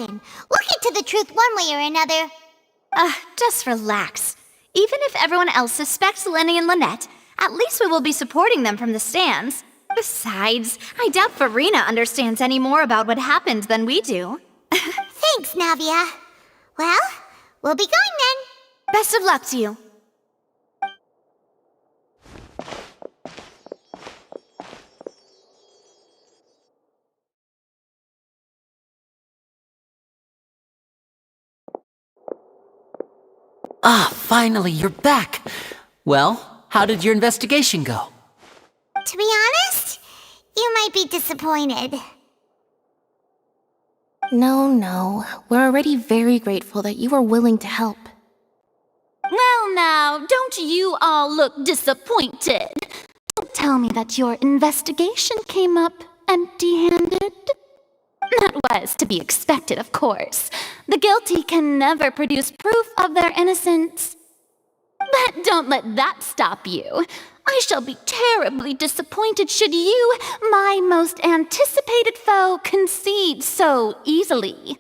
happen. We'll get to the truth one way or another. Just relax. Even if everyone else suspects Lenny and Lynette, at least we will be supporting them from the stands. Besides, I doubt Farina understands any more about what happened than we do. Thanks, Navia. Well, we'll be going then. Best of luck to you. Finally, you're back. Well, how did your investigation go? To be honest, you might be disappointed. No. We're already very grateful that you were willing to help. Well now, don't you all look disappointed? Don't tell me that your investigation came up empty-handed. That was to be expected, of course. The guilty can never produce proof of their innocence. But don't let that stop you. I shall be terribly disappointed should you, my most anticipated foe, concede so easily.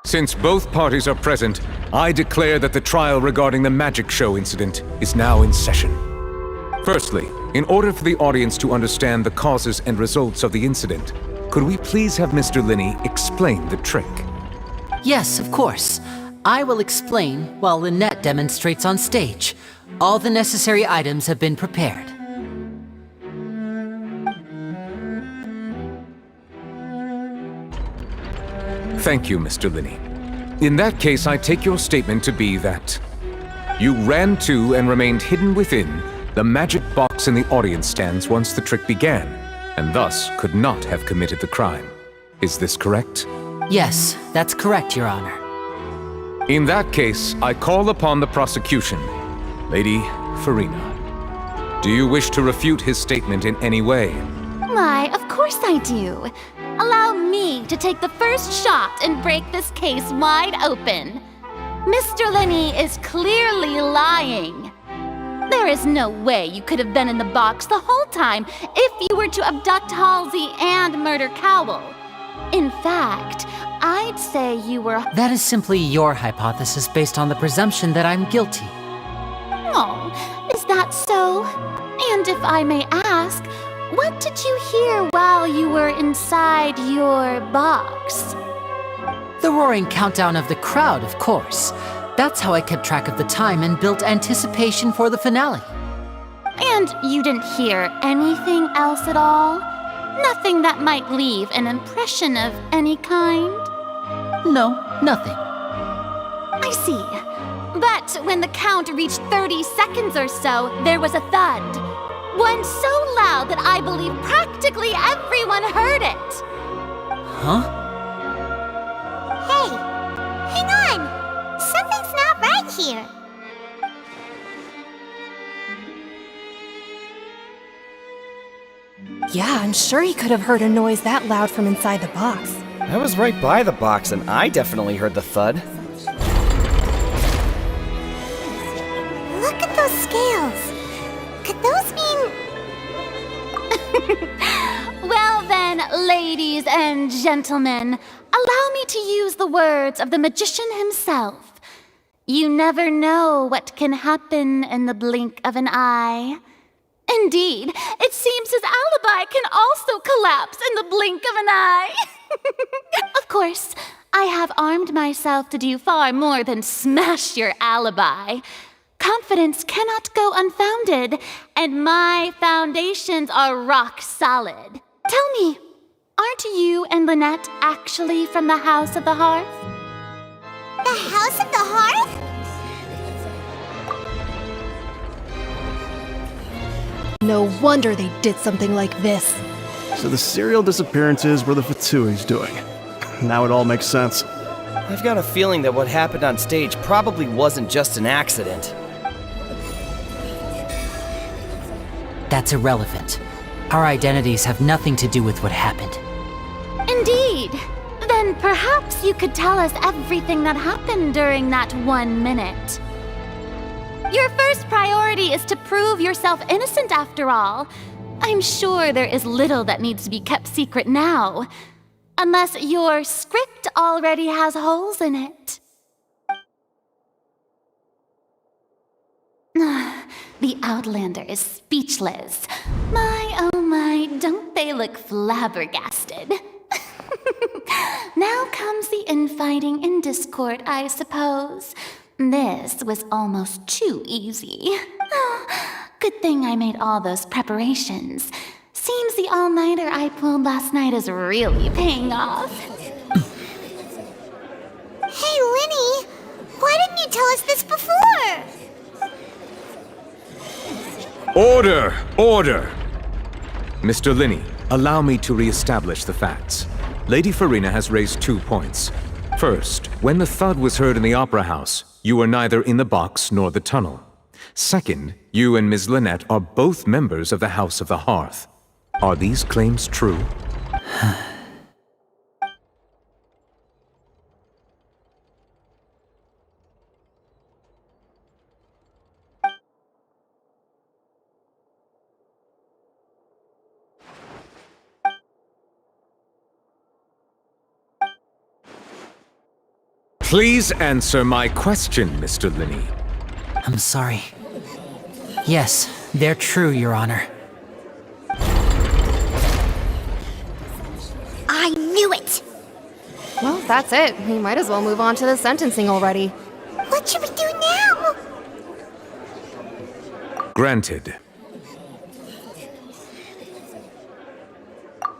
Since both parties are present, I declare that the trial regarding the magic show incident is now in session. Firstly, in order for the audience to understand the causes and results of the incident, could we please have Mr. Linney explain the trick? Yes, of course. I will explain while Lynette demonstrates on stage. All the necessary items have been prepared. Thank you, Mr. Linney. In that case, I take your statement to be that you ran to and remained hidden within the magic box in the audience stands once the trick began, and thus could not have committed the crime. Is this correct? Yes, that's correct, Your Honor. In that case, I call upon the prosecution. Lady Farina, do you wish to refute his statement in any way? Why, of course I do. Allow me to take the first shot and break this case wide open. Mr. Linney is clearly lying. There is no way you could have been in the box the whole time if you were to abduct Halsey and murder Cowell. In fact, I'd say you were... That is simply your hypothesis based on the presumption that I'm guilty. Oh, is that so? And if I may ask, what did you hear while you were inside your box? The roaring countdown of the crowd, of course. That's how I kept track of the time and built anticipation for the finale. And you didn't hear anything else at all? Nothing that might leave an impression of any kind? No, nothing. I see. But when the count reached 30 seconds or so, there was a thud. One so loud that I believe practically everyone heard it. Huh? Hey, hang on! Something's not right here. Yeah, I'm sure he could have heard a noise that loud from inside the box. I was right by the box and I definitely heard the thud. Look at those scales. Could those mean... Well then, ladies and gentlemen, allow me to use the words of the magician himself. You never know what can happen in the blink of an eye. Indeed, it seems his alibi can also collapse in the blink of an eye. Of course, I have armed myself to do far more than smash your alibi. Confidence cannot go unfounded, and my foundations are rock solid. Tell me, aren't you and Lynette actually from the House of the Hearth? The House of the Hearth? No wonder they did something like this. So the serial disappearances were the Fatui's doing. Now it all makes sense. I've got a feeling that what happened on stage probably wasn't just an accident. That's irrelevant. Our identities have nothing to do with what happened. Indeed. Then perhaps you could tell us everything that happened during that 1 minute. Your first priority is to prove yourself innocent after all. I'm sure there is little that needs to be kept secret now. Unless your script already has holes in it. The Outlander is speechless. My, oh my, don't they look flabbergasted? Now comes the infighting and discord, I suppose. This was almost too easy. Good thing I made all those preparations. Seems the all-nighter I pulled last night is really paying off. Hey, Linny! Why didn't you tell us this before? Order! Order! Mr. Linney, allow me to re-establish the facts. Lady Farina has raised 2 points. First, when the thud was heard in the Opera House, you were neither in the box nor the tunnel. Second, you and Ms. Lynette are both members of the House of the Hearth. Are these claims true? Please answer my question, Mr. Linney. I'm sorry. Yes, they're true, Your Honor. I knew it! Well, that's it. We might as well move on to the sentencing already. What should we do now? Granted.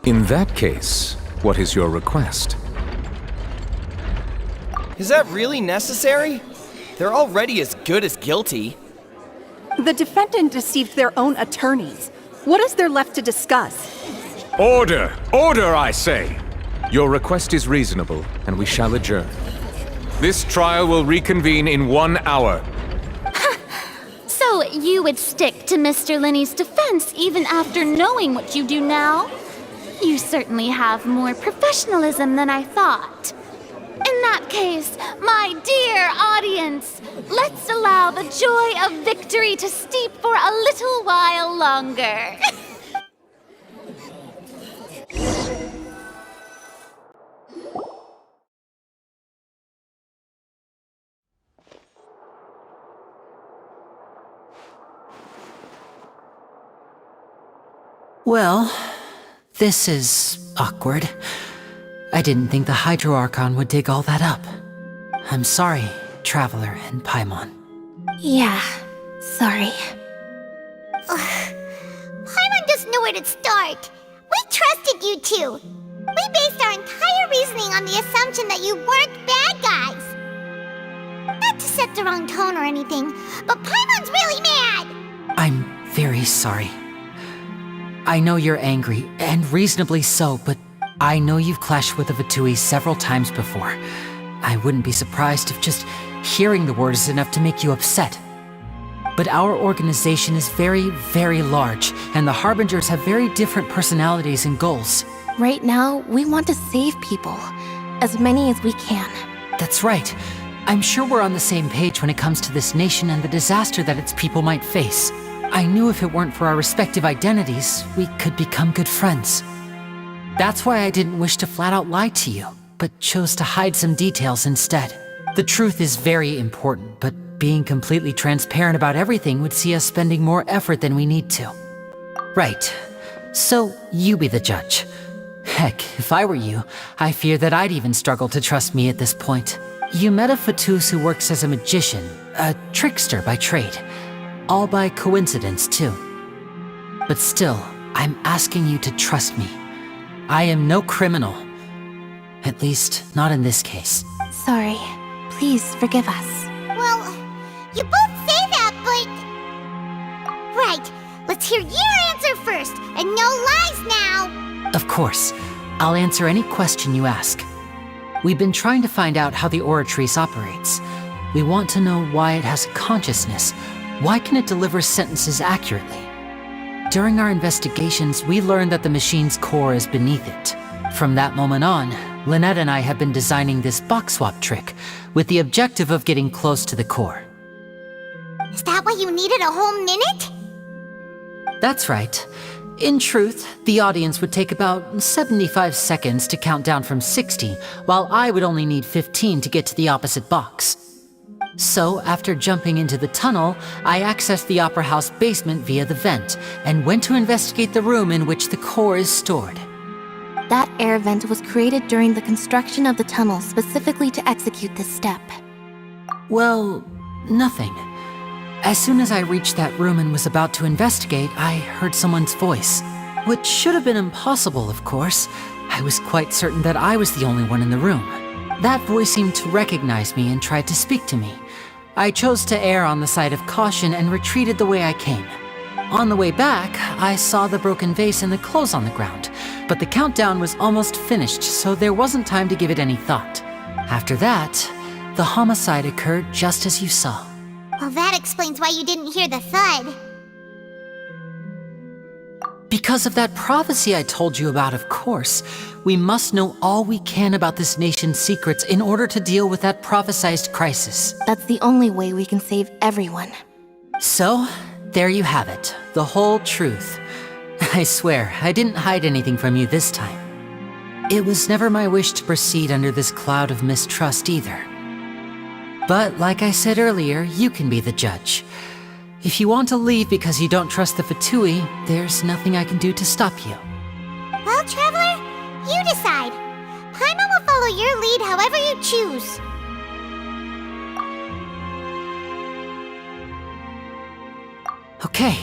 In that case, what is your request? Is that really necessary? They're already as good as guilty. The defendant deceived their own attorneys. What is there left to discuss? Order! Order, I say! Your request is reasonable, and we shall adjourn. This trial will reconvene in 1 hour. So you would stick to Mr. Linney's defense even after knowing what you do now? You certainly have more professionalism than I thought. In that case, my dear audience, let's allow the joy of victory to steep for a little while longer. Well, this is awkward. I didn't think the Hydro Archon would dig all that up. I'm sorry, Traveler and Paimon. Yeah, sorry. Paimon doesn't know where to start. We trusted you two. We based our entire reasoning on the assumption that you weren't bad guys. Not to set the wrong tone or anything, but Paimon's really mad! I'm very sorry. I know you're angry, and reasonably so, but I know you've clashed with the Fatui several times before. I wouldn't be surprised if just hearing the word is enough to make you upset. But our organization is very, very large, and the Harbingers have very different personalities and goals. Right now, we want to save people. As many as we can. That's right. I'm sure we're on the same page when it comes to this nation and the disaster that its people might face. I knew if it weren't for our respective identities, we could become good friends. That's why I didn't wish to flat out lie to you, but chose to hide some details instead. The truth is very important, but being completely transparent about everything would see us spending more effort than we need to. Right. So, you be the judge. Heck, if I were you, I fear that I'd even struggle to trust me at this point. You met a Fatus who works as a magician, a trickster by trade. All by coincidence, too. But still, I'm asking you to trust me. I am no criminal. At least, not in this case. Sorry. Please forgive us. Well, you both say that, but... Right, let's hear your answer first, and no lies now! Of course. I'll answer any question you ask. We've been trying to find out how the Oratrice operates. We want to know why it has a consciousness. Why can it deliver sentences accurately? During our investigations, we learned that the machine's core is beneath it. From that moment on, Lynette and I have been designing this box swap trick, with the objective of getting close to the core. Is that why you needed a whole minute? That's right. In truth, the audience would take about 75 seconds to count down from 60, while I would only need 15 to get to the opposite box. So, after jumping into the tunnel, I accessed the Opera House basement via the vent, and went to investigate the room in which the core is stored. That air vent was created during the construction of the tunnel specifically to execute this step. Well, nothing. As soon as I reached that room and was about to investigate, I heard someone's voice. Which should have been impossible, of course. I was quite certain that I was the only one in the room. That voice seemed to recognize me and tried to speak to me. I chose to err on the side of caution and retreated the way I came. On the way back, I saw the broken vase and the clothes on the ground, but the countdown was almost finished, so there wasn't time to give it any thought. After that, the homicide occurred just as you saw. Well, that explains why you didn't hear the thud. Because of that prophecy I told you about, of course. We must know all we can about this nation's secrets in order to deal with that prophesized crisis. That's the only way we can save everyone. So, there you have it. The whole truth. I swear, I didn't hide anything from you this time. It was never my wish to proceed under this cloud of mistrust either. But like I said earlier, you can be the judge. If you want to leave because you don't trust the Fatui, there's nothing I can do to stop you. Well, Traveler, you decide. Paimon will follow your lead however you choose. Okay,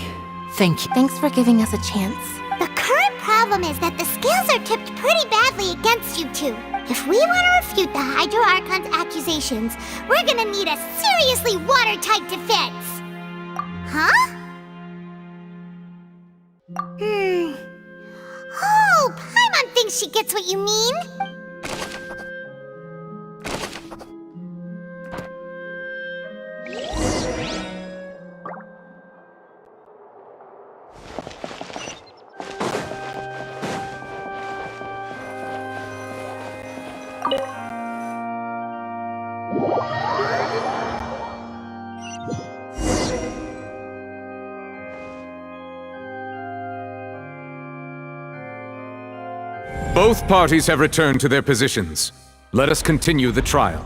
thank you. Thanks for giving us a chance. The current problem is that the scales are tipped pretty badly against you two. If we want to refute the Hydro Archon's accusations, we're gonna need a seriously watertight defense. Huh? Oh, Paimon thinks she gets what you mean. Both parties have returned to their positions. Let us continue the trial.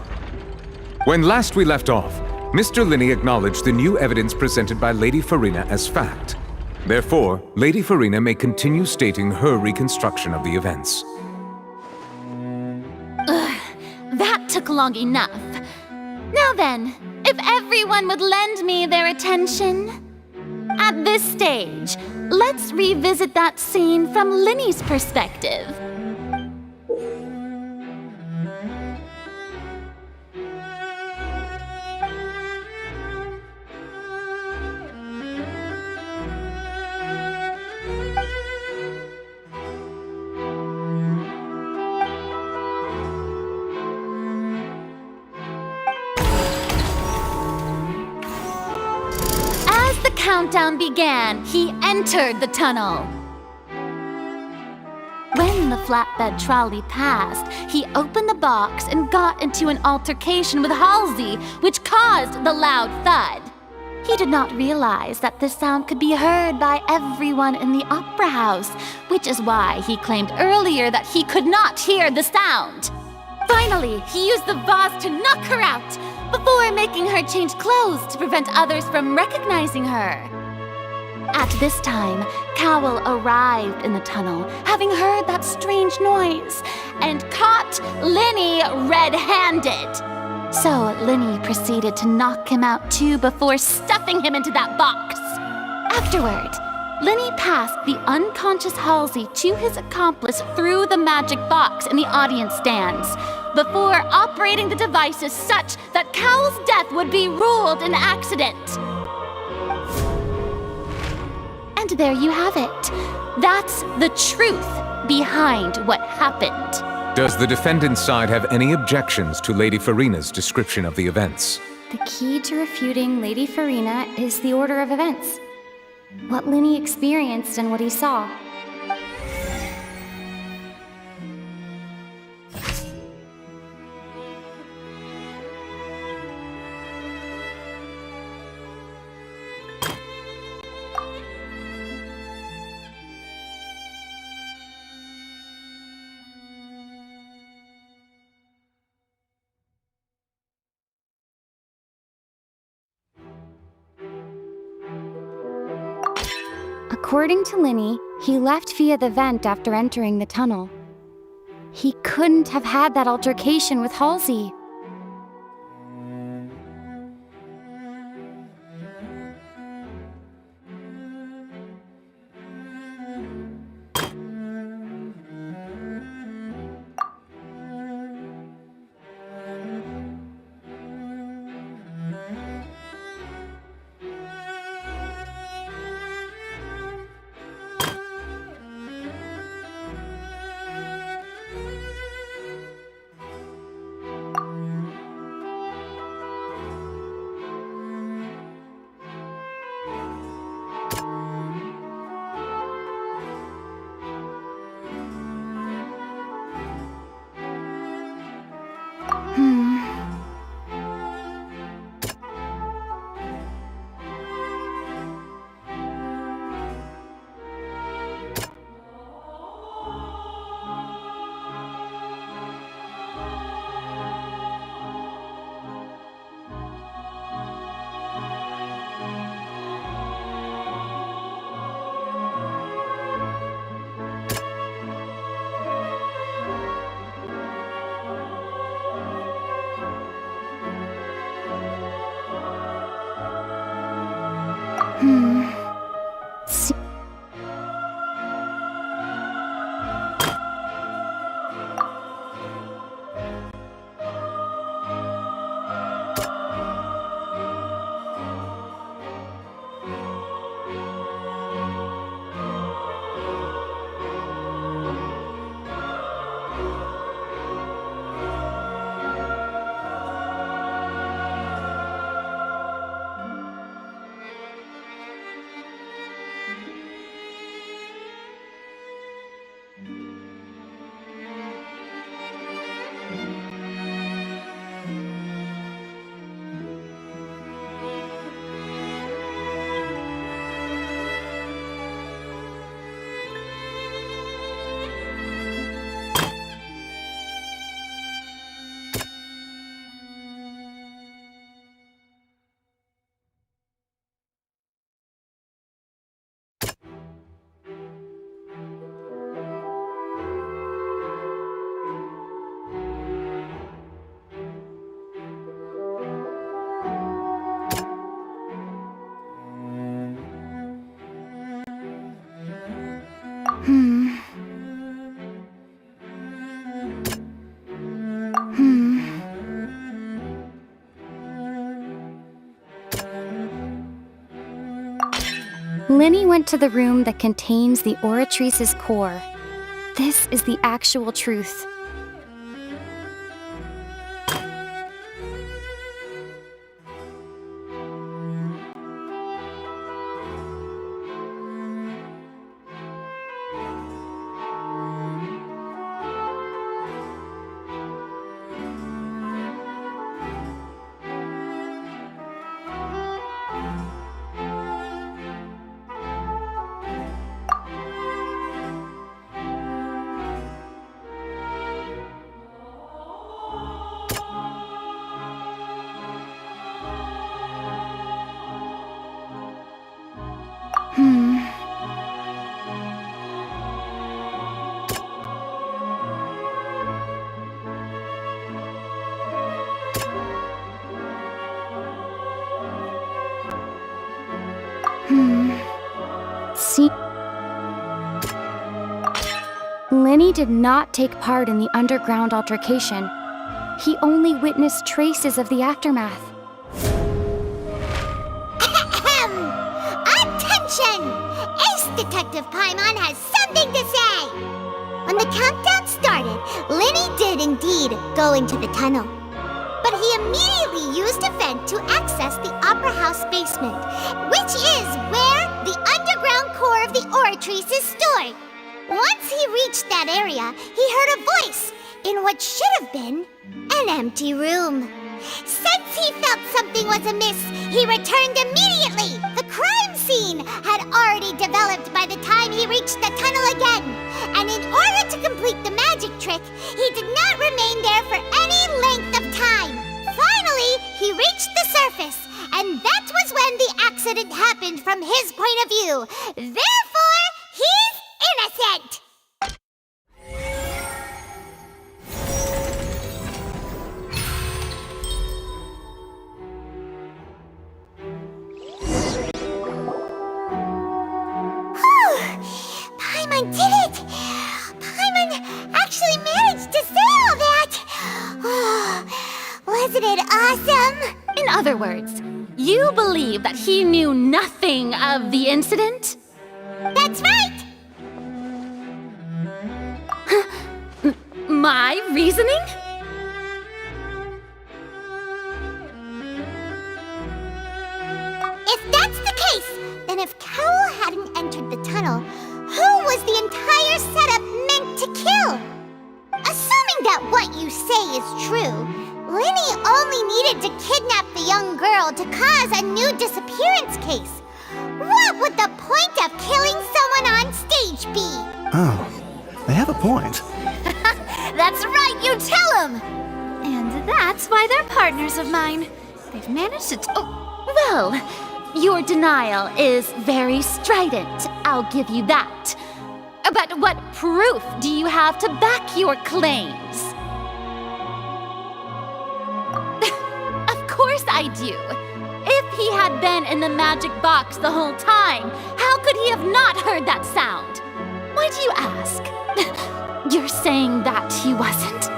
When last we left off, Mr. Linney acknowledged the new evidence presented by Lady Farina as fact. Therefore, Lady Farina may continue stating her reconstruction of the events. That took long enough. Now then, if everyone would lend me their attention. At this stage, let's revisit that scene from Linney's perspective. Countdown began, he entered the tunnel. When the flatbed trolley passed, he opened the box and got into an altercation with Halsey, which caused the loud thud. He did not realize that this sound could be heard by everyone in the Opera House, which is why he claimed earlier that he could not hear the sound. Finally, he used the vase to knock her out, before making her change clothes to prevent others from recognizing her. At this time, Cowell arrived in the tunnel, having heard that strange noise, and caught Linney red-handed. So Linney proceeded to knock him out too before stuffing him into that box. Afterward, Linney passed the unconscious Halsey to his accomplice through the magic box in the audience stands, before operating the devices such that Cowell's death would be ruled an accident. And there you have it. That's the truth behind what happened. Does the defendant's side have any objections to Lady Farina's description of the events? The key to refuting Lady Farina is the order of events. What Linney experienced and what he saw. According to Linny, he left via the vent after entering the tunnel. He couldn't have had that altercation with Halsey. Linny went to the room that contains the Oratrice's core. This is the actual truth. See, Linny did not take part in the underground altercation. He only witnessed traces of the aftermath. Attention! Ace Detective Paimon has something to say! When the countdown started, Linny did indeed go into the tunnel. But he immediately used a vent to access the Opera House basement, which is where the underground core of the Oratrice is stored. Once he reached that area, he heard a voice in what should have been an empty room. Since he felt something was amiss, he returned immediately. The crime scene had already developed by the time he reached the tunnel again. And in order to complete the magic trick, he did not remain there for any length of time. Finally, he reached the surface, and that was when the accident happened from his point of view. Therefore, accident! Paimon did it! Paimon actually managed to say all that! Wasn't it awesome? In other words, you believe that he knew nothing of the incident? That's right! My reasoning? If that's the case, then if Cowell hadn't entered the tunnel, who was the entire setup meant to kill? Assuming that what you say is true, Linny only needed to kidnap the young girl to cause a new disappearance case. What would the point of killing someone on stage be? Oh, they have a point. That's right, you tell him! And that's why they're partners of mine. They've managed to well, your denial is very strident, I'll give you that. But what proof do you have to back your claims? Of course I do. If he had been in the magic box the whole time, how could he have not heard that sound? Why do you ask? You're saying that he wasn't?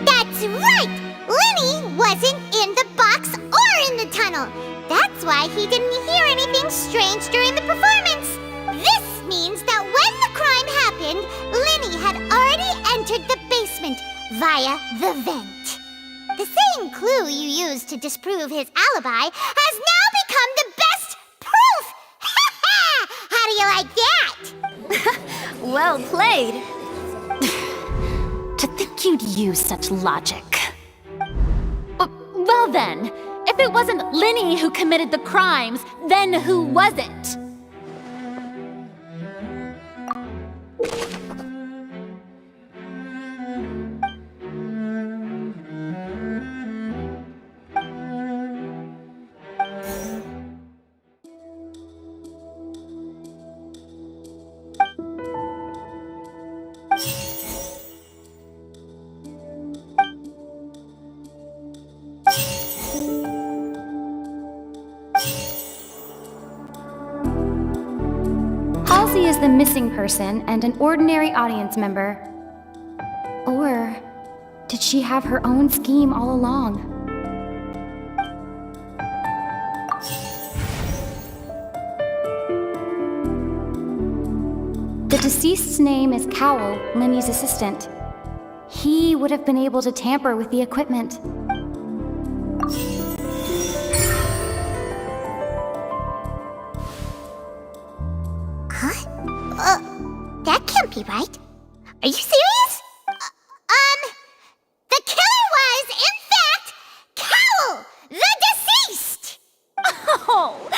That's right! Linny wasn't in the box or in the tunnel. That's why he didn't hear anything strange during the performance. This means that when the crime happened, Linny had already entered the basement via the vent. The same clue you used to disprove his alibi has now become the best proof! Ha ha! How do you like that? Well played. To think you'd use such logic. Well then, if it wasn't Linny who committed the crimes, then who was it? Halsey is the missing person and an ordinary audience member. Or did she have her own scheme all along? The deceased's name is Cowell, Linny's assistant. He would have been able to tamper with the equipment. That can't be right. Are you serious? The killer was, in fact, Cowell, the deceased! Oh,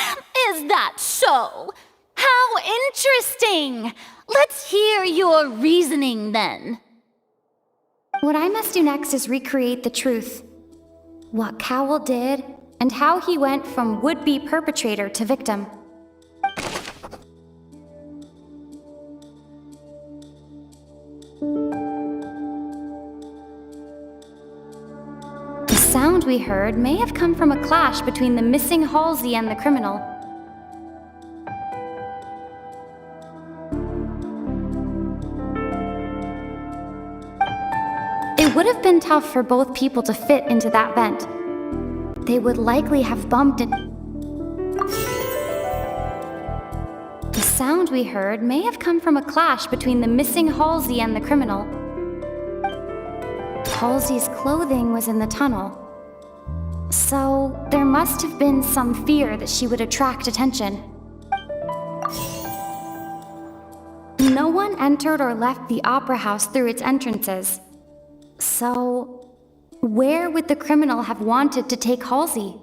is that so? How interesting! Let's hear your reasoning then. What I must do next is recreate the truth. What Cowell did, and how he went from would-be perpetrator to victim. The sound we heard may have come from a clash between the missing Halsey and the criminal. It would have been tough for both people to fit into that vent. They would likely have bumped it. The sound we heard may have come from a clash between the missing Halsey and the criminal. Halsey's clothing was in the tunnel. So, there must have been some fear that she would attract attention. No one entered or left the opera house through its entrances. So, where would the criminal have wanted to take Halsey?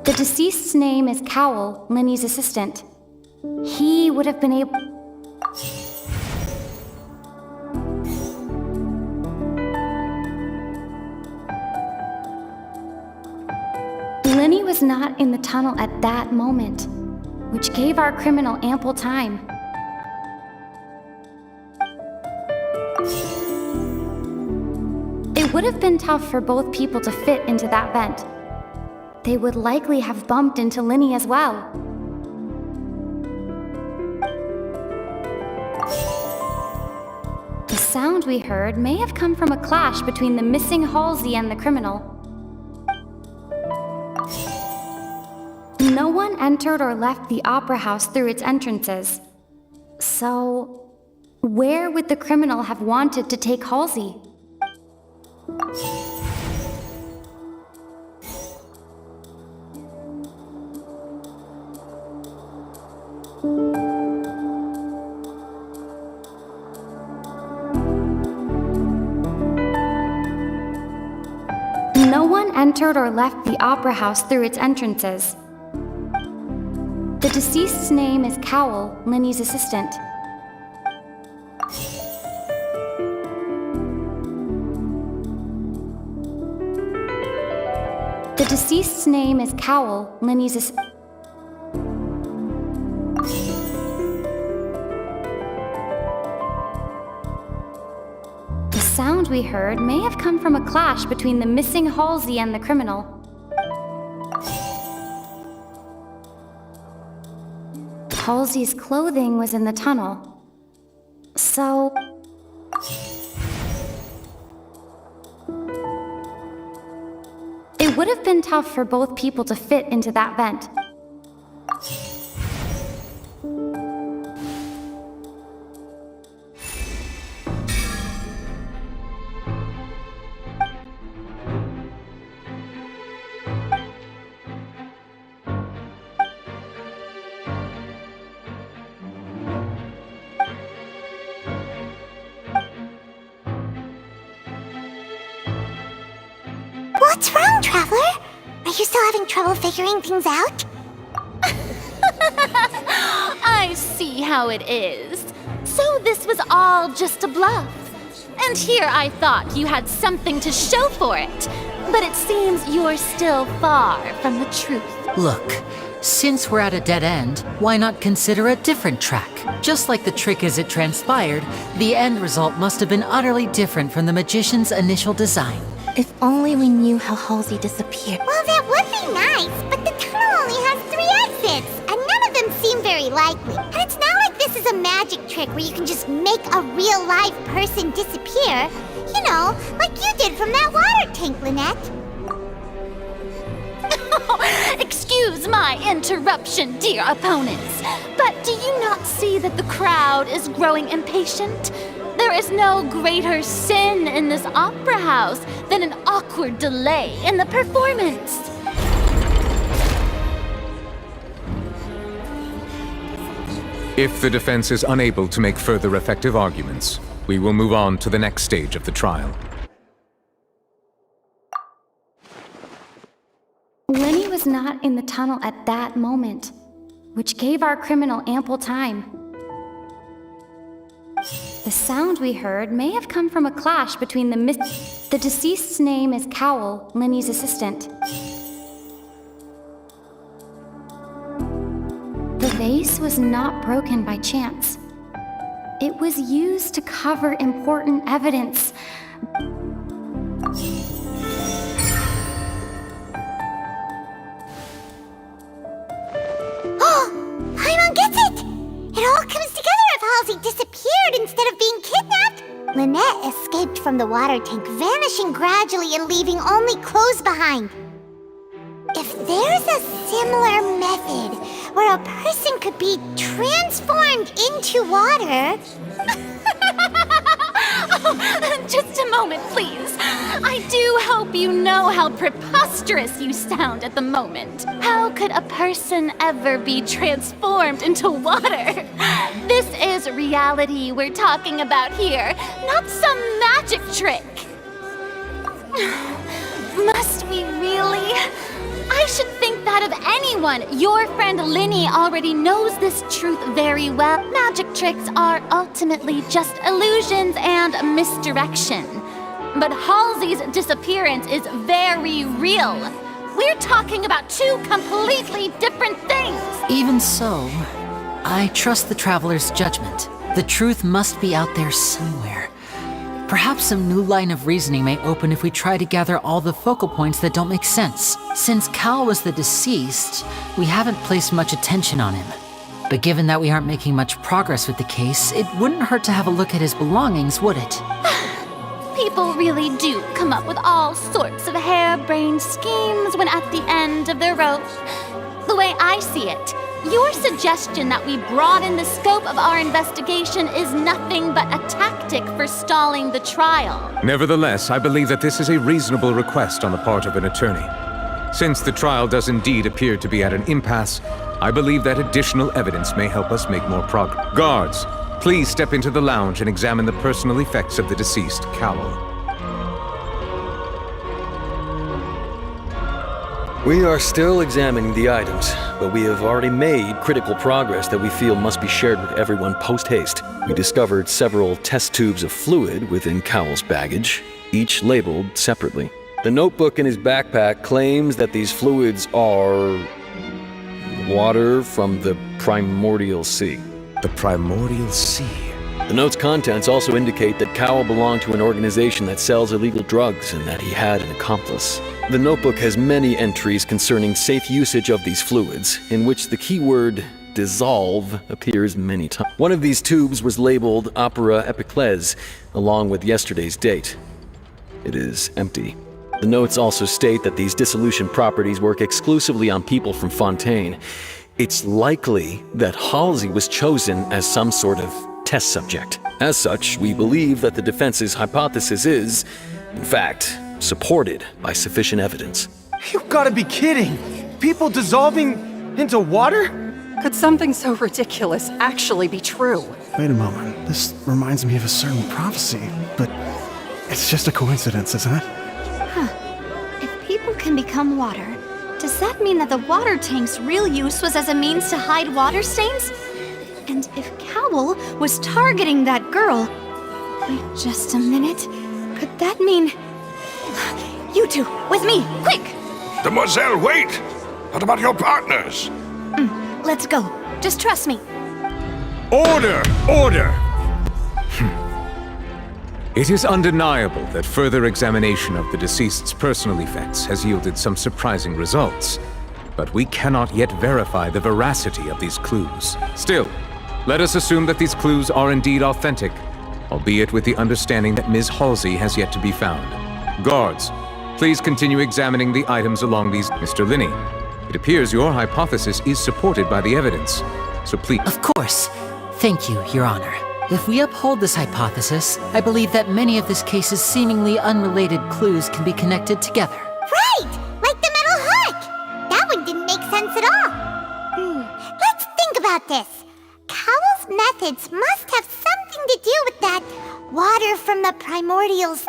The deceased's name is Cowell, Linny's assistant. He would have been able... Linny was not in the tunnel at that moment, which gave our criminal ample time. It would have been tough for both people to fit into that vent. They would likely have bumped into Linny as well. The sound we heard may have come from a clash between the missing Halsey and the criminal. No one entered or left the opera house through its entrances. So, where would the criminal have wanted to take Halsey? No one entered or left the opera house through its entrances. The deceased's name is Cowell, Linny's assistant. The deceased's name is Cowell, Linny's assistant. The sound we heard may have come from a clash between the missing Halsey and the criminal. Halsey's clothing was in the tunnel. So... it would have been tough for both people to fit into that vent. What's wrong, Traveler? Are you still having trouble figuring things out? I see how it is. So this was all just a bluff. And here I thought you had something to show for it. But it seems you're still far from the truth. Look, since we're at a dead end, why not consider a different track? Just like the trick as it transpired, the end result must have been utterly different from the magician's initial design. If only we knew how Halsey disappeared. Well, that would be nice, but the tunnel only has 3 exits, and none of them seem very likely. And it's not like this is a magic trick where you can just make a real live person disappear. You know, like you did from that water tank, Lynette. Excuse my interruption, dear opponents, but do you not see that the crowd is growing impatient? There is no greater sin in this opera house than an awkward delay in the performance. If the defense is unable to make further effective arguments, we will move on to the next stage of the trial. Linny was not in the tunnel at that moment, which gave our criminal ample time. The sound we heard may have come from a clash between the deceased's name is Cowell, Linny's assistant. The vase was not broken by chance. It was used to cover important evidence. Paimon gets it! It all comes together if Halsey disappeared instead of being kidnapped. Lynette escaped from the water tank, vanishing gradually and leaving only clothes behind. If there's a similar method where a person could be transformed into water... Just a moment, please. I do hope you know how preposterous you sound at the moment. How could a person ever be transformed into water? This is reality we're talking about here, not some magic trick. Must we really? I should think that of anyone. Your friend Linny already knows this truth very well. Magic tricks are ultimately just illusions and misdirection. But Halsey's disappearance is very real. We're talking about two completely different things. Even so, I trust the Traveler's judgment. The truth must be out there somewhere. Perhaps some new line of reasoning may open if we try to gather all the focal points that don't make sense. Since Cal was the deceased, we haven't placed much attention on him. But given that we aren't making much progress with the case, it wouldn't hurt to have a look at his belongings, would it? People really do come up with all sorts of harebrained schemes when at the end of their rope. The way I see it, your suggestion that we broaden the scope of our investigation is nothing but a tactic for stalling the trial. Nevertheless, I believe that this is a reasonable request on the part of an attorney. Since the trial does indeed appear to be at an impasse, I believe that additional evidence may help us make more progress. Guards, please step into the lounge and examine the personal effects of the deceased Cowell. We are still examining the items, but we have already made critical progress that we feel must be shared with everyone post-haste. We discovered several test tubes of fluid within Cowell's baggage, each labeled separately. The notebook in his backpack claims that these fluids are water from the primordial sea. The primordial sea? The note's contents also indicate that Cowell belonged to an organization that sells illegal drugs and that he had an accomplice. The notebook has many entries concerning safe usage of these fluids, in which the keyword dissolve appears many times. One of these tubes was labeled Opera Epiclese, along with yesterday's date. It is empty. The notes also state that these dissolution properties work exclusively on people from Fontaine. It's likely that Halsey was chosen as some sort of test subject. As such, we believe that the defense's hypothesis is, in fact, supported by sufficient evidence. You gotta be kidding! People dissolving into water? Could something so ridiculous actually be true? Wait a moment. This reminds me of a certain prophecy, but it's just a coincidence, isn't it? If people can become water, does that mean that the water tank's real use was as a means to hide water stains? And if Cowell was targeting that girl... Wait just a minute. Could that mean... You two, with me, quick! Demoiselle, wait! What about your partners? Let's go. Just trust me. Order! Order! It is undeniable that further examination of the deceased's personal effects has yielded some surprising results. But we cannot yet verify the veracity of these clues. Still, let us assume that these clues are indeed authentic, albeit with the understanding that Ms. Halsey has yet to be found. Guards, please continue examining the items along these... Mr. Linney, it appears your hypothesis is supported by the evidence, so please... Of course. Thank you, Your Honor. If we uphold this hypothesis, I believe that many of this case's seemingly unrelated clues can be connected together. Right! Like the metal hook! That one didn't make sense at all. Let's think about this. Cowell's methods must have something to do with that water from the primordials.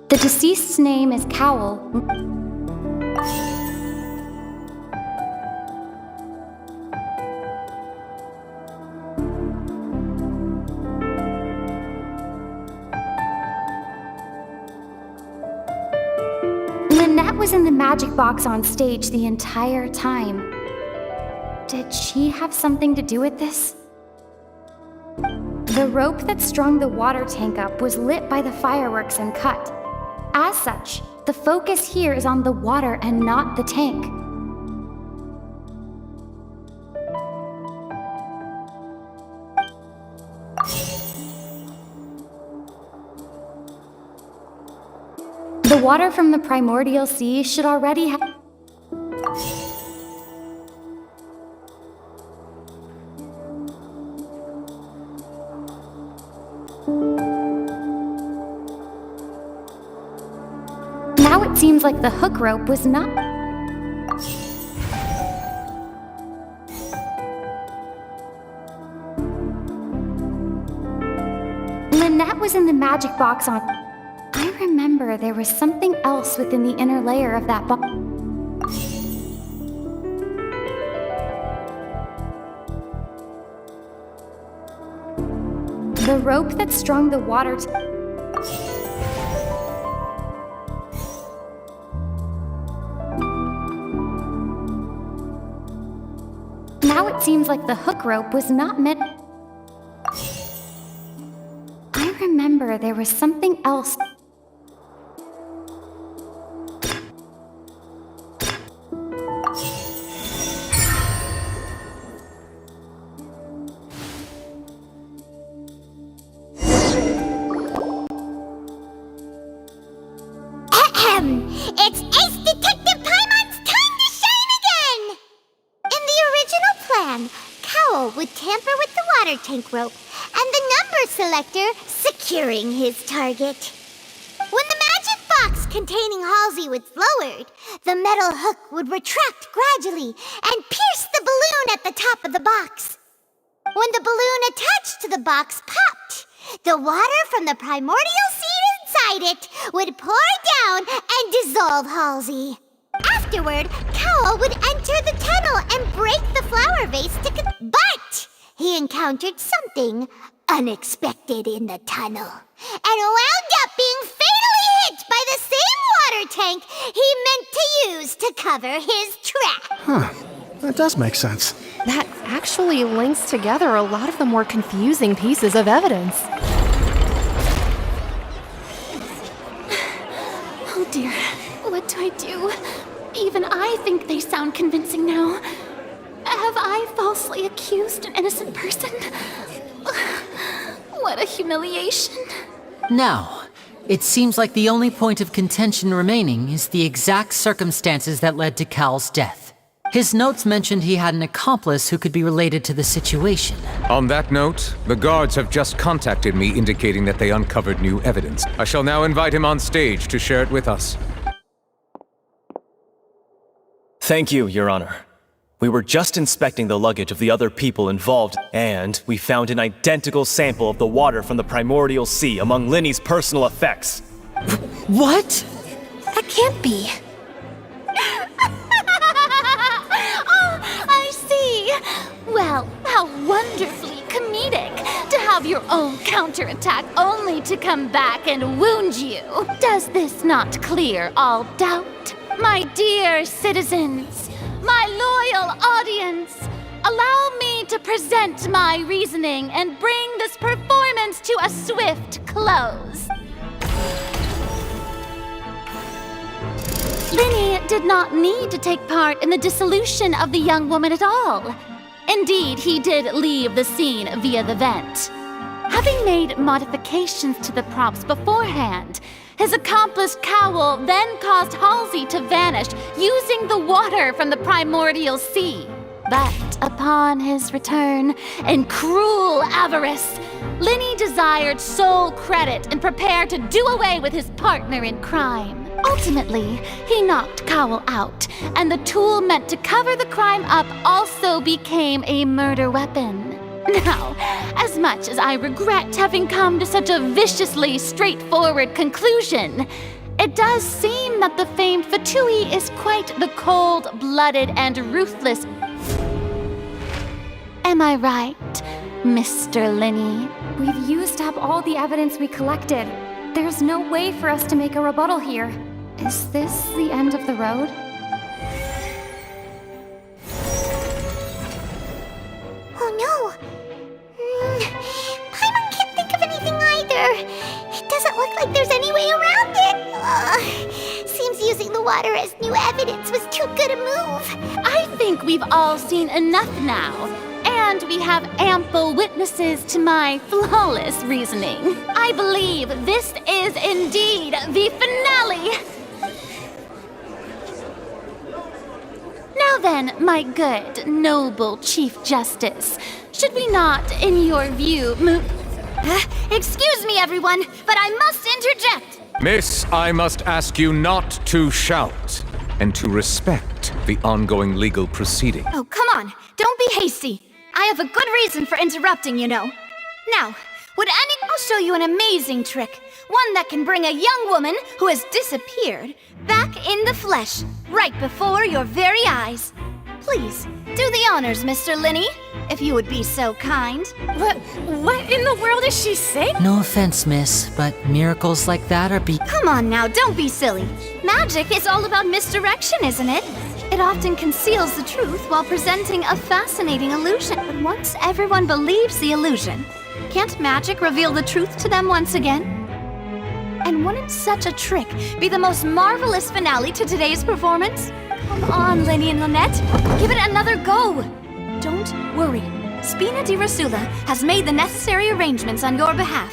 The deceased's name is Cowell. Lynette was in the magic box on stage the entire time. Did she have something to do with this? The rope that strung the water tank up was lit by the fireworks and cut. As such, the focus here is on the water and not the tank. The water from the primordial sea should already have... seems like the hook rope was not... Lynette was in the magic box on... I remember there was something else within the inner layer of that box. The rope that strung the water Now it seems like the hook rope was not meant... I remember there was something else... It's Ace Detective Paimon's time to shine again! In the original plan, Cowl would tamper with the water tank rope and the number selector securing his target. When the magic box containing Halsey was lowered, the metal hook would retract gradually and pierce the balloon at the top of the box. When the balloon attached to the box popped, the water from the primordial seed inside it would pour down and dissolve Halsey. Afterward, Cowl would enter the tunnel and break the flower vase but he encountered something unexpected in the tunnel and wound up being fatally hit by the same water tank he meant to use to cover his track. Huh. That does make sense. That actually links together a lot of the more confusing pieces of evidence. Oh dear, what do I do? Even I think they sound convincing now. Have I falsely accused an innocent person? What a humiliation. Now, it seems like the only point of contention remaining is the exact circumstances that led to Cowl's death. His notes mentioned he had an accomplice who could be related to the situation. On that note, the guards have just contacted me indicating that they uncovered new evidence. I shall now invite him on stage to share it with us. Thank you, Your Honor. We were just inspecting the luggage of the other people involved, and we found an identical sample of the water from the primordial sea among Linny's personal effects. What? That can't be. I see. Well, how wonderfully comedic to have your own counterattack only to come back and wound you. Does this not clear all doubt? My dear citizens, my loyal audience, allow me to present my reasoning and bring this performance to a swift close. Linny did not need to take part in the dissolution of the young woman at all. Indeed, he did leave the scene via the vent. Having made modifications to the props beforehand, his accomplice Cowl then caused Halsey to vanish using the water from the primordial sea. But upon his return, in cruel avarice, Linny desired sole credit and prepared to do away with his partner in crime. Ultimately, he knocked Cowl out, and the tool meant to cover the crime up also became a murder weapon. Now, as much as I regret having come to such a viciously straightforward conclusion, it does seem that the famed Fatui is quite the cold-blooded and ruthless. Am I right, Mr. Linny? We've used up all the evidence we collected. There's no way for us to make a rebuttal here. Is this the end of the road? Oh no! Paimon can't think of anything either. It doesn't look like there's any way around it. Seems using the water as new evidence was too good a move. I think we've all seen enough now. And we have ample witnesses to my flawless reasoning. I believe this is indeed the finale. Now then, my good, noble Chief Justice, should we not, in your view, move... Excuse me, everyone, but I must interject. Miss, I must ask you not to shout, and to respect the ongoing legal proceeding. Oh, come on! Don't be hasty! I have a good reason for interrupting, you know. Now, I'll show you an amazing trick. One that can bring a young woman who has disappeared back in the flesh, right before your very eyes. Please, do the honors, Mr. Linney, if you would be so kind. What in the world is she saying? No offense, miss, but miracles like that are Come on now, don't be silly. Magic is all about misdirection, isn't it? It often conceals the truth while presenting a fascinating illusion. But once everyone believes the illusion, can't magic reveal the truth to them once again? And wouldn't such a trick be the most marvelous finale to today's performance? Come on, Lenny and Lynette, give it another go. Don't worry, Spina di Rasula has made the necessary arrangements on your behalf.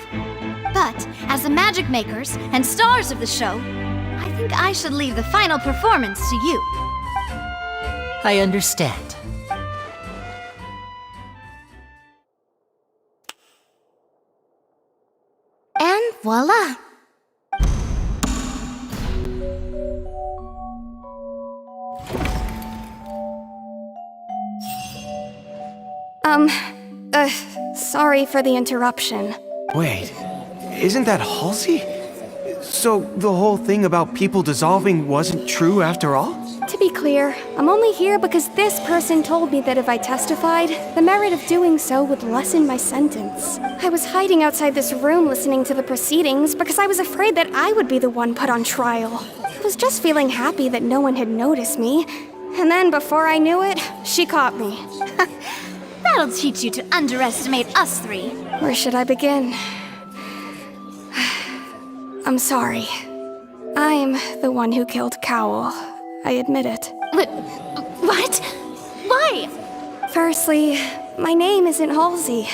But as the magic makers and stars of the show, I think I should leave the final performance to you. I understand. And voila! Sorry for the interruption. Wait, isn't that Halsey? So the whole thing about people dissolving wasn't true after all? To be clear, I'm only here because this person told me that if I testified, the merit of doing so would lessen my sentence. I was hiding outside this room listening to the proceedings because I was afraid that I would be the one put on trial. I was just feeling happy that no one had noticed me. And then before I knew it, she caught me. That'll teach you to underestimate us three. Where should I begin? I'm sorry. I'm the one who killed Cowell. I admit it. What? Why? Firstly, my name isn't Halsey.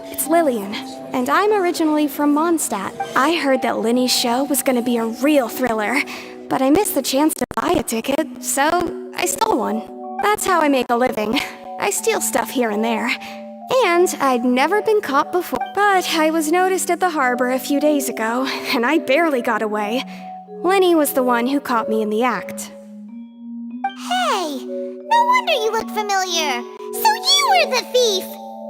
It's Lillian, and I'm originally from Mondstadt. I heard that Linny's show was gonna be a real thriller, but I missed the chance to buy a ticket, so I stole one. That's how I make a living. I steal stuff here and there. And I'd never been caught before. But I was noticed at the harbor a few days ago, and I barely got away. Lenny was the one who caught me in the act. Hey, no wonder you look familiar. So you were the thief.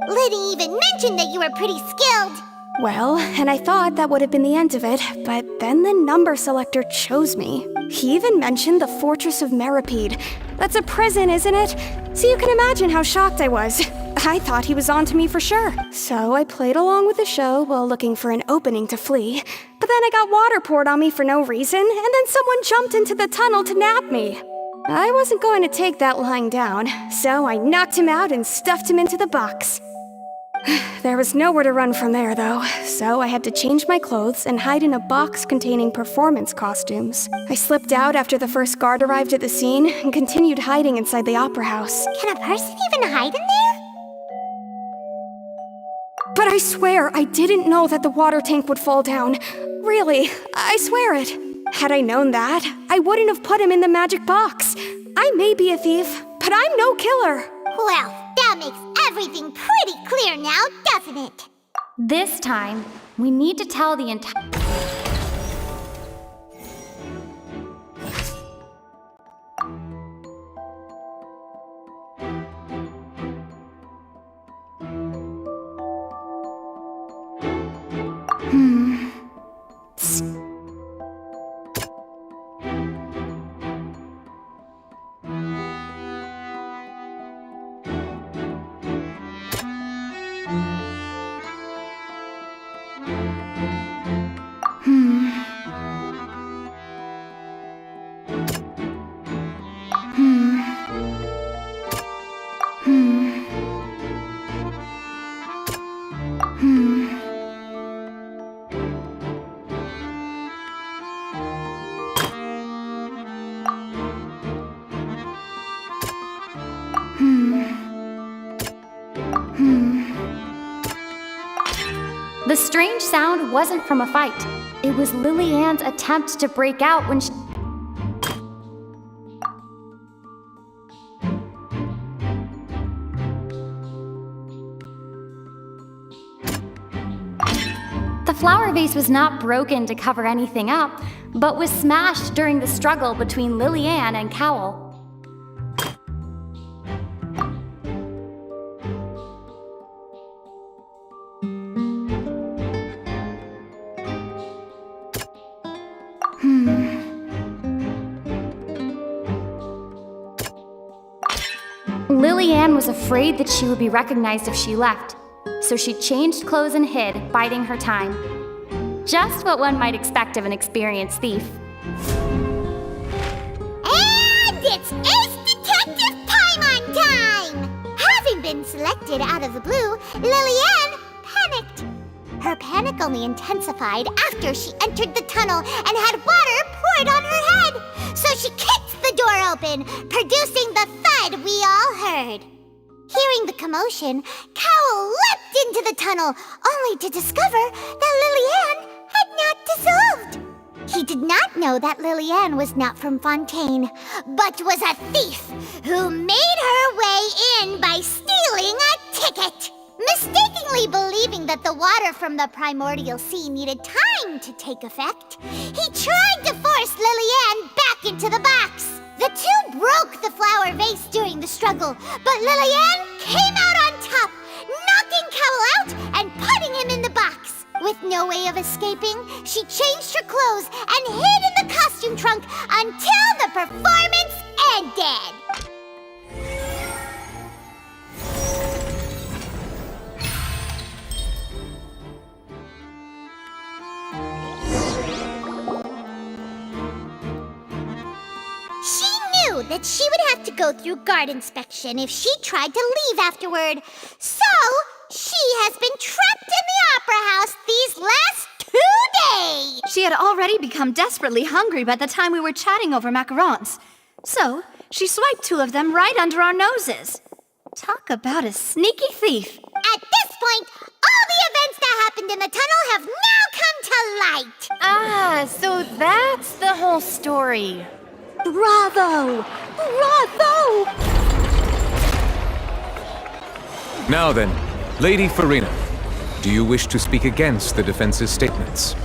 Liddy even mentioned that you were pretty skilled. Well, and I thought that would have been the end of it, but then the number selector chose me. He even mentioned the Fortress of Meripede. That's a prison, isn't it? So you can imagine how shocked I was. I thought he was onto me for sure. So I played along with the show while looking for an opening to flee. But then I got water poured on me for no reason, and then someone jumped into the tunnel to nab me. I wasn't going to take that lying down, so I knocked him out and stuffed him into the box. There was nowhere to run from there, though, so I had to change my clothes and hide in a box containing performance costumes. I slipped out after the first guard arrived at the scene and continued hiding inside the opera house. Can a person even hide in there? But I swear I didn't know that the water tank would fall down. Really, I swear it. Had I known that, I wouldn't have put him in the magic box. I may be a thief, but I'm no killer. Well, that makes everything pretty clear now, doesn't it? This time, we need to tell the entire... The strange sound wasn't from a fight. It was Lily-Ann's attempt to break out when she... The flower vase was not broken to cover anything up, but was smashed during the struggle between Lillian and Cowell. Lillian was afraid that she would be recognized if she left, so she changed clothes and hid, biding her time. Just what one might expect of an experienced thief. And it's Ace Detective time! Having been selected out of the blue, Lillian panicked. Her panic only intensified after she entered the tunnel and had water poured on her head. So she kicked the door open, producing the thud we all heard. Hearing the commotion, Cowell leapt into the tunnel, only to discover that Lillian had not dissolved. He did not know that Lillian was not from Fontaine, but was a thief who made her way in by stealing a ticket. Mistakenly believing that the water from the primordial sea needed time to take effect, he tried to force Lillian back into the box. The two broke the flower vase during the struggle, but Lillian came out on top, knocking Cowell out and putting him in the box. With no way of escaping, she changed her clothes and hid in the costume trunk until the performance ended. She knew that she would have to go through guard inspection if she tried to leave afterward. So, she has been trapped in the Opera House these last 2 days. She had already become desperately hungry by the time we were chatting over macarons. So, she swiped 2 of them right under our noses. Talk about a sneaky thief. At this point, all the events that happened in the tunnel have now come to light. Ah, so that's the whole story. Bravo! Bravo! Now then, Lady Farina, do you wish to speak against the defense's statements?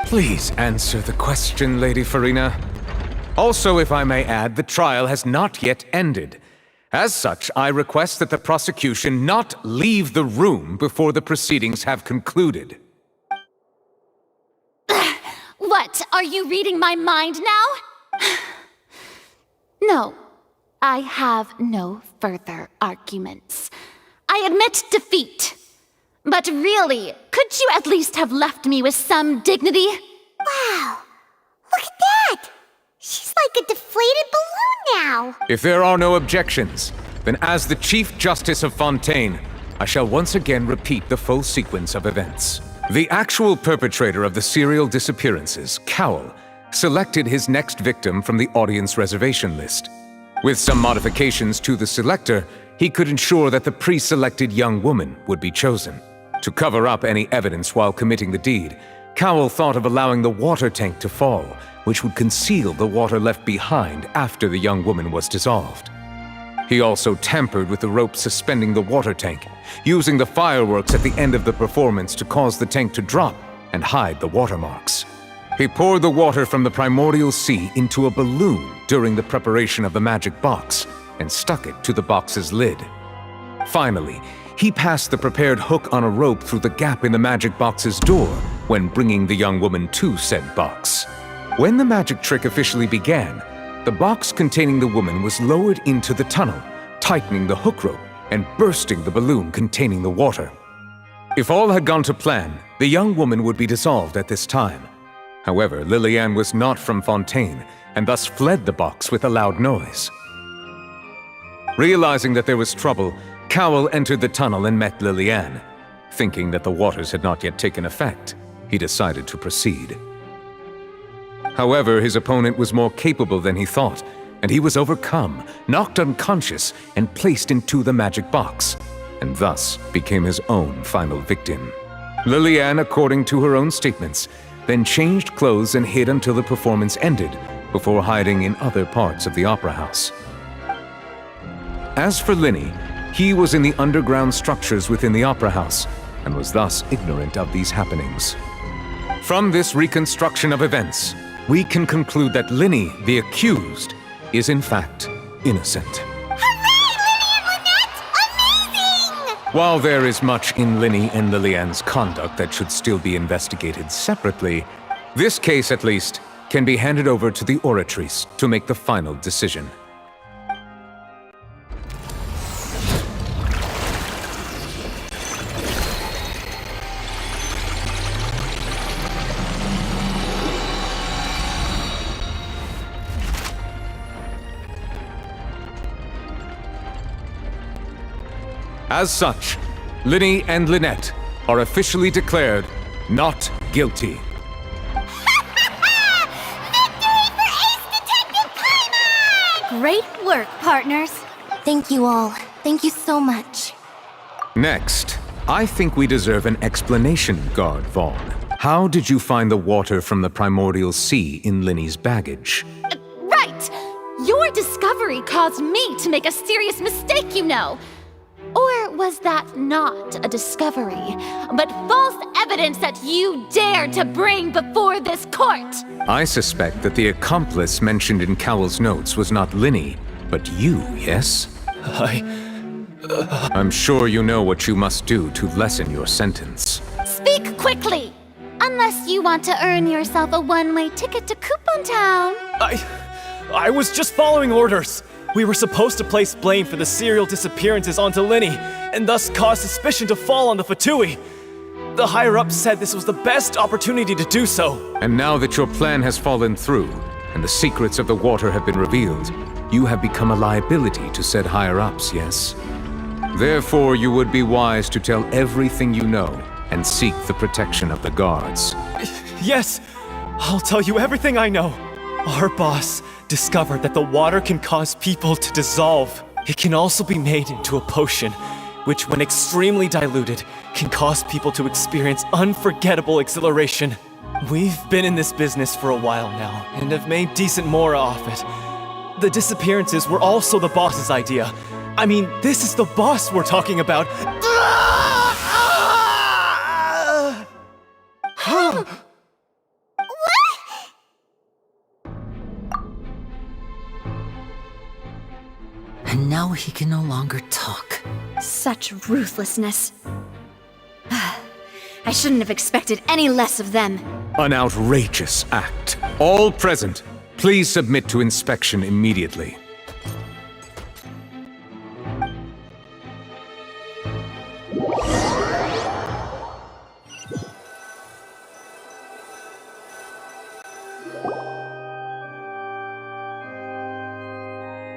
Please answer the question, Lady Farina. Also, if I may add, the trial has not yet ended. As such, I request that the prosecution not leave the room before the proceedings have concluded. What? Are you reading my mind now? No, I have no further arguments. I admit defeat. But really, could you at least have left me with some dignity? Wow, look at that! She's like a deflated balloon now. If there are no objections, then as the Chief Justice of Fontaine, I shall once again repeat the full sequence of events. The actual perpetrator of the serial disappearances, Cowell, selected his next victim from the audience reservation list. With some modifications to the selector, he could ensure that the pre-selected young woman would be chosen. To cover up any evidence while committing the deed, Cowell thought of allowing the water tank to fall, which would conceal the water left behind after the young woman was dissolved. He also tampered with the rope suspending the water tank, using the fireworks at the end of the performance to cause the tank to drop and hide the watermarks. He poured the water from the primordial sea into a balloon during the preparation of the magic box and stuck it to the box's lid. Finally, he passed the prepared hook on a rope through the gap in the magic box's door when bringing the young woman to said box. When the magic trick officially began, the box containing the woman was lowered into the tunnel, tightening the hook rope and bursting the balloon containing the water. If all had gone to plan, the young woman would be dissolved at this time. However, Lillian was not from Fontaine and thus fled the box with a loud noise. Realizing that there was trouble, Cowell entered the tunnel and met Lillian. Thinking that the waters had not yet taken effect, he decided to proceed. However, his opponent was more capable than he thought, and he was overcome, knocked unconscious, and placed into the magic box, and thus became his own final victim. Lillian, according to her own statements, then changed clothes and hid until the performance ended, before hiding in other parts of the opera house. As for Linny, he was in the underground structures within the opera house, and was thus ignorant of these happenings. From this reconstruction of events, we can conclude that Linny, the accused, is in fact innocent. While there is much in Linny and Lillian's conduct that should still be investigated separately, this case, at least, can be handed over to the Oratrice to make the final decision. As such, Linny and Lynette are officially declared not guilty. Great work, partners. Thank you all. Thank you so much. Next, I think we deserve an explanation, Guard Vaughn. How did you find the water from the primordial sea in Linny's baggage? Right! Your discovery caused me to make a serious mistake, you know. Or was that not a discovery, but false evidence that you dared to bring before this court? I suspect that the accomplice mentioned in Cowell's notes was not Linny, but you, yes? I'm sure you know what you must do to lessen your sentence. Speak quickly! Unless you want to earn yourself a one-way ticket to Coupon Town. I was just following orders. We were supposed to place blame for the serial disappearances onto Linny, and thus cause suspicion to fall on the Fatui. The higher-ups said this was the best opportunity to do so. And now that your plan has fallen through, and the secrets of the water have been revealed, you have become a liability to said higher-ups, yes? Therefore, you would be wise to tell everything you know, and seek the protection of the guards. Yes, I'll tell you everything I know. Our boss discovered that the water can cause people to dissolve. It can also be made into a potion, which when extremely diluted, can cause people to experience unforgettable exhilaration. We've been in this business for a while now, and have made decent mora off it. The disappearances were also the boss's idea. I mean, this is the boss we're talking about. And now he can no longer talk. Such ruthlessness. I shouldn't have expected any less of them. An outrageous act. All present, please submit to inspection immediately.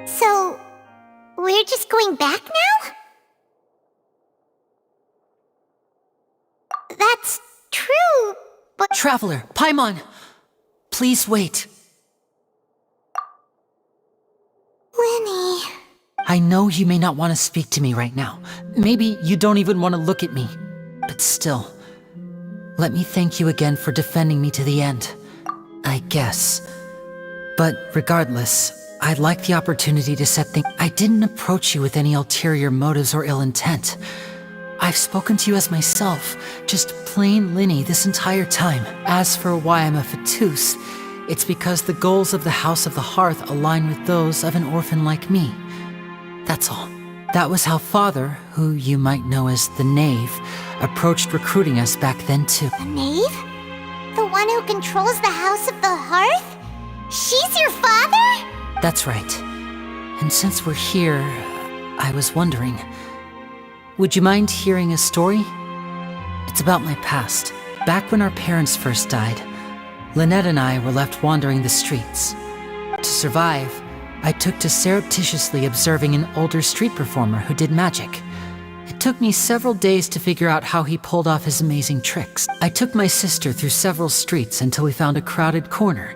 So, we're just going back now? That's true, but... Traveler, Paimon! Please wait. Linny... I know you may not want to speak to me right now. Maybe you don't even want to look at me. But still, let me thank you again for defending me to the end. I guess. But regardless, I'd like the opportunity to set things... I didn't approach you with any ulterior motives or ill intent. I've spoken to you as myself, just plain Linny this entire time. As for why I'm a Fatui, it's because the goals of the House of the Hearth align with those of an orphan like me. That's all. That was how Father, who you might know as the Knave, approached recruiting us back then too. The Knave? The one who controls the House of the Hearth? She's your father? That's right. And since we're here, I was wondering, would you mind hearing a story? It's about my past. Back when our parents first died, Lynette and I were left wandering the streets. To survive, I took to surreptitiously observing an older street performer who did magic. It took me several days to figure out how he pulled off his amazing tricks. I took my sister through several streets until we found a crowded corner,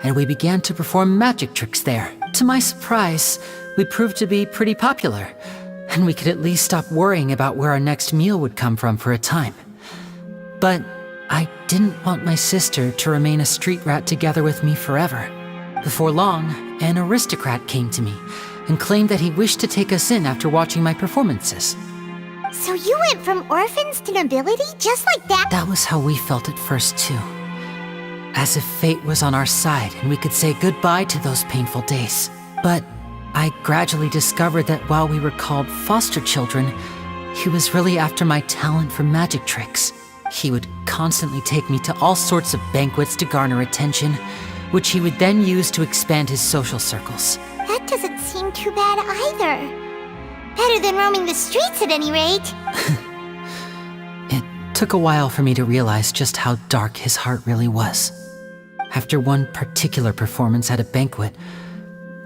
and we began to perform magic tricks there. To my surprise, we proved to be pretty popular, and we could at least stop worrying about where our next meal would come from for a time. But I didn't want my sister to remain a street rat together with me forever. Before long, an aristocrat came to me and claimed that he wished to take us in after watching my performances. So you went from orphans to nobility just like that? That was how we felt at first, too. As if fate was on our side and we could say goodbye to those painful days. But I gradually discovered that while we were called foster children, he was really after my talent for magic tricks. He would constantly take me to all sorts of banquets to garner attention, which he would then use to expand his social circles. That doesn't seem too bad either. Better than roaming the streets at any rate. It took a while for me to realize just how dark his heart really was. After one particular performance at a banquet,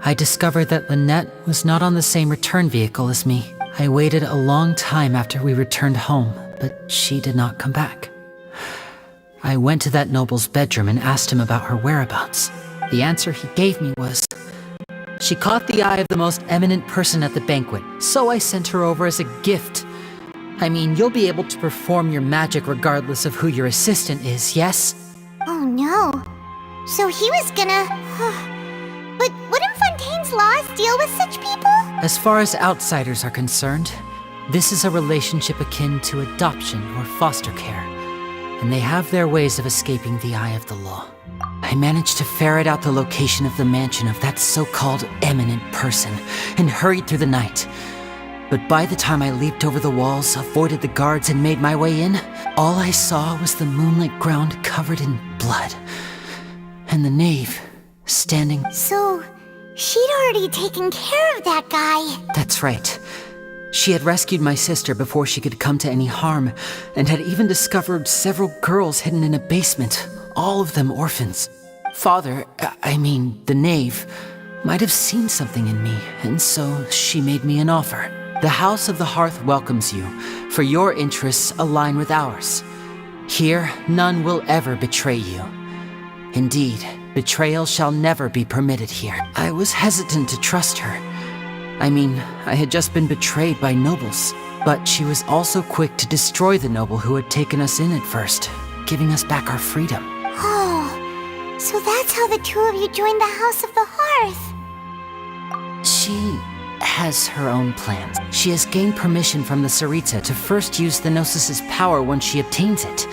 I discovered that Lynette was not on the same return vehicle as me. I waited a long time after we returned home, but she did not come back. I went to that noble's bedroom and asked him about her whereabouts. The answer he gave me was, she caught the eye of the most eminent person at the banquet, so I sent her over as a gift. I mean, you'll be able to perform your magic regardless of who your assistant is, yes? Oh no. So he was gonna... But wouldn't Fontaine's laws deal with such people? As far as outsiders are concerned, this is a relationship akin to adoption or foster care, and they have their ways of escaping the eye of the law. I managed to ferret out the location of the mansion of that so-called eminent person and hurried through the night. But by the time I leaped over the walls, avoided the guards, and made my way in, all I saw was the moonlit ground covered in blood, and the knave standing... So, she'd already taken care of that guy. That's right. She had rescued my sister before she could come to any harm, and had even discovered several girls hidden in a basement, all of them orphans. Father, the knave, might have seen something in me, and so she made me an offer. The House of the Hearth welcomes you, for your interests align with ours. Here, none will ever betray you. Indeed, betrayal shall never be permitted here. I was hesitant to trust her. I had just been betrayed by nobles, but she was also quick to destroy the noble who had taken us in at first, giving us back our freedom. Oh, so that's how the two of you joined the House of the Hearth. She has her own plans. She has gained permission from the Tsaritsa to first use the Gnosis' power when she obtains it.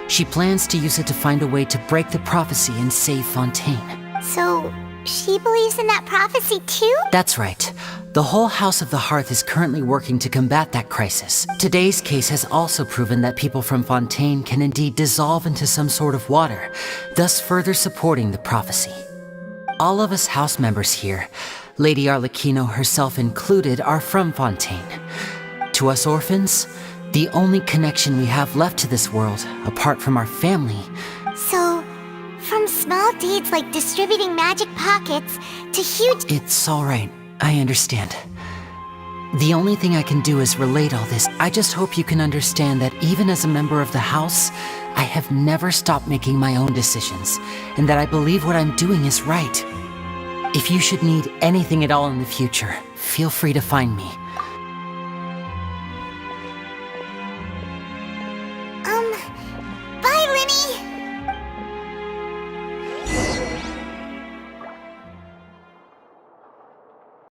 She plans to use it to find a way to break the prophecy and save Fontaine. So, she believes in that prophecy too? That's right. The whole House of the Hearth is currently working to combat that crisis. Today's case has also proven that people from Fontaine can indeed dissolve into some sort of water, thus further supporting the prophecy. All of us house members here, Lady Arlecchino herself included, are from Fontaine. To us orphans, the only connection we have left to this world, apart from our family... So, from small deeds like distributing magic pockets to huge... It's all right. I understand. The only thing I can do is relate all this. I just hope you can understand that even as a member of the house, I have never stopped making my own decisions, and that I believe what I'm doing is right. If you should need anything at all in the future, feel free to find me.